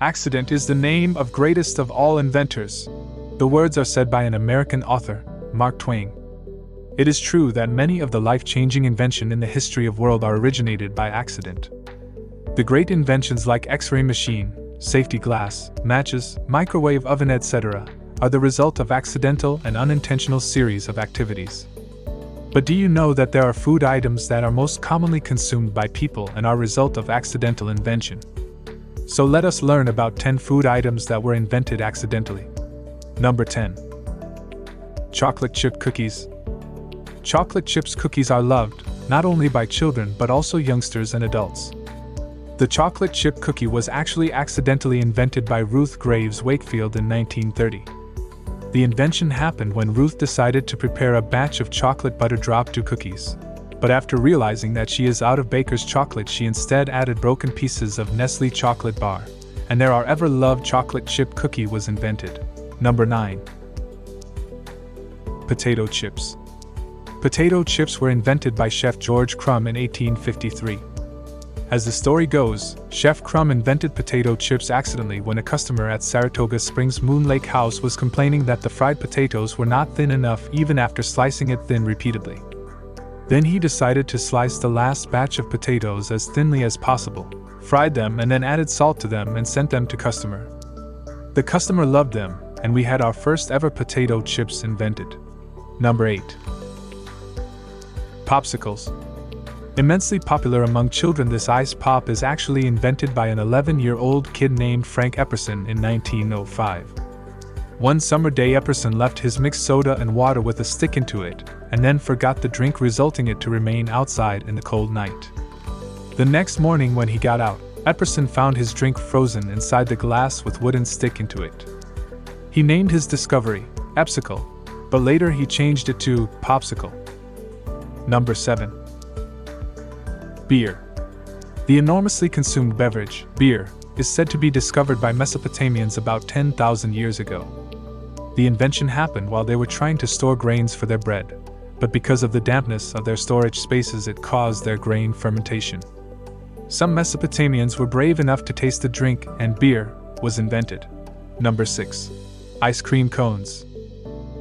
Accident is the name of greatest of all inventors. The words are said by an American author, Mark Twain. It is true that many of the life-changing inventions in the history of world are originated by accident. The great inventions like X-ray machine, safety glass, matches, microwave oven, etc., are the result of accidental and unintentional series of activities. But do you know that there are food items that are most commonly consumed by people and are result of accidental invention? So let us learn about 10 food items that were invented accidentally. Number 10. Chocolate chip cookies. Chocolate chips cookies are loved, not only by children but also youngsters and adults. The chocolate chip cookie was actually accidentally invented by Ruth Graves Wakefield in 1930. The invention happened when Ruth decided to prepare a batch of chocolate butter drop to cookies. But after realizing that she is out of baker's chocolate, she instead added broken pieces of Nestle chocolate bar, and their ever-loved chocolate chip cookie was invented. Number 9. Potato chips. Potato chips were invented by Chef George Crumb in 1853. As the story goes, Chef Crumb invented potato chips accidentally when a customer at Saratoga Springs Moon Lake House was complaining that the fried potatoes were not thin enough even after slicing it thin repeatedly. Then he decided to slice the last batch of potatoes as thinly as possible, fried them and then added salt to them and sent them to customer. The customer loved them, and we had our first ever potato chips invented. Number 8. Popsicles. Immensely popular among children, this ice pop is actually invented by an 11-year-old kid named Frank Epperson in 1905. One summer day, Epperson left his mixed soda and water with a stick into it, and then forgot the drink, resulting it to remain outside in the cold night. The next morning when he got out, Epperson found his drink frozen inside the glass with wooden stick into it. He named his discovery Epsicle, but later he changed it to Popsicle. Number 7. Beer. The enormously consumed beverage, beer, is said to be discovered by Mesopotamians about 10,000 years ago. The invention happened while they were trying to store grains for their bread, but because of the dampness of their storage spaces it caused their grain fermentation. Some Mesopotamians were brave enough to taste the drink, and beer was invented. Number 6. Ice cream cones.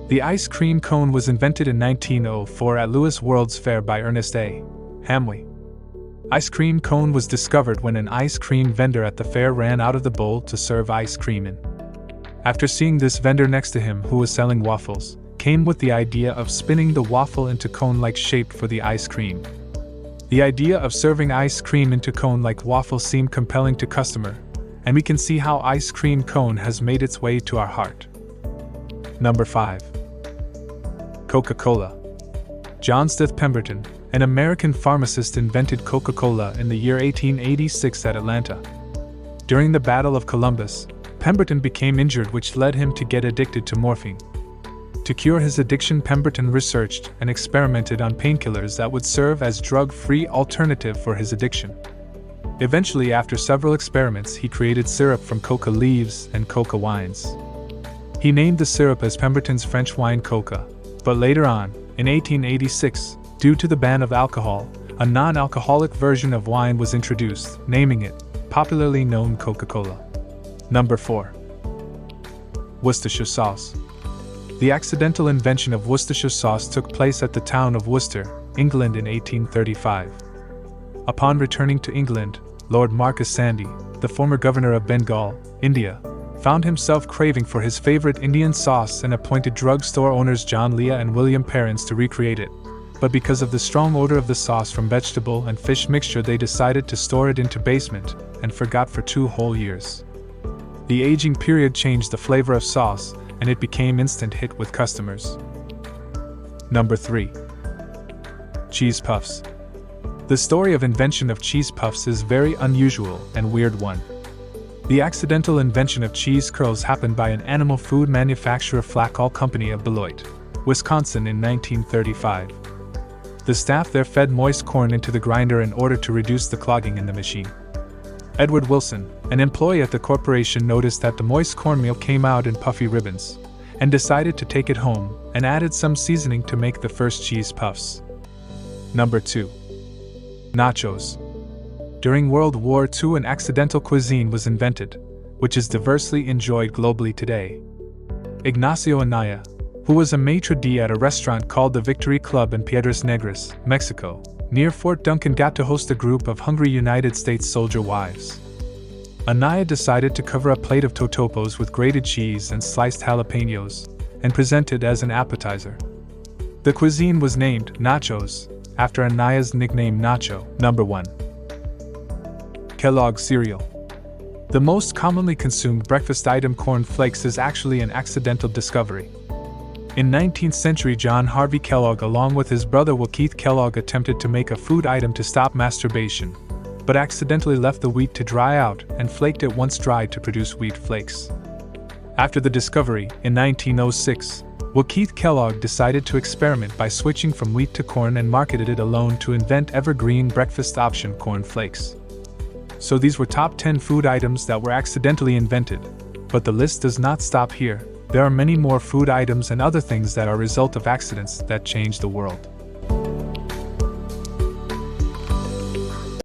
The ice cream cone was invented in 1904 at Louis World's Fair by Ernest A. Hamway. Ice cream cone was discovered when an ice cream vendor at the fair ran out of the bowl to serve ice cream in. After seeing this vendor next to him, who was selling waffles, came with the idea of spinning the waffle into cone-like shape for the ice cream. The idea of serving ice cream into cone-like waffle seemed compelling to customer, and we can see how ice cream cone has made its way to our heart. Number 5. CocaCola. John Stith Pemberton, an American pharmacist, invented Coca-Cola in the year 1886 at Atlanta. During the Battle of Columbus, Pemberton became injured, which led him to get addicted to morphine. To cure his addiction, Pemberton researched and experimented on painkillers that would serve as drug-free alternative for his addiction. Eventually, after several experiments, he created syrup from coca leaves and coca wines. He named the syrup as Pemberton's French wine coca, but later on, in 1886, due to the ban of alcohol, a non-alcoholic version of wine was introduced, naming it, popularly known Coca-Cola. Number 4. Worcestershire Sauce. The accidental invention of Worcestershire sauce took place at the town of Worcester, England in 1835. Upon returning to England, Lord Marcus Sandys, the former governor of Bengal, India, found himself craving for his favorite Indian sauce and appointed drugstore owners John Leah and William Perrins to recreate it. But because of the strong odor of the sauce from vegetable and fish mixture, they decided to store it into basement and forgot for 2 whole years. The aging period changed the flavor of sauce, and it became instant hit with customers. Number 3. Cheese puffs. The story of invention of cheese puffs is very unusual and weird one. The accidental invention of cheese curls happened by an animal food manufacturer, Flacol Company of Beloit, Wisconsin in 1935. The staff there fed moist corn into the grinder in order to reduce the clogging in the machine. Edward Wilson, an employee at the corporation, noticed that the moist cornmeal came out in puffy ribbons, and decided to take it home and added some seasoning to make the first cheese puffs. Number 2. Nachos. During World War II, an accidental cuisine was invented, which is diversely enjoyed globally today. Ignacio Anaya, who was a maitre d' at a restaurant called the Victory Club in Piedras Negras, Mexico, near Fort Duncan, got to host a group of hungry United States soldier wives. Anaya decided to cover a plate of totopos with grated cheese and sliced jalapenos, and present it as an appetizer. The cuisine was named Nachos, after Anaya's nickname Nacho, number 1. Kellogg's cereal. The most commonly consumed breakfast item, corn flakes, is actually an accidental discovery. In 19th century, John Harvey Kellogg, along with his brother Keith Kellogg, attempted to make a food item to stop masturbation, but accidentally left the wheat to dry out and flaked it once dried to produce wheat flakes. After the discovery, in 1906, Keith Kellogg decided to experiment by switching from wheat to corn and marketed it alone to invent evergreen breakfast option corn flakes. So these were top 10 food items that were accidentally invented, but the list does not stop here. There are many more food items and other things that are a result of accidents that change the world.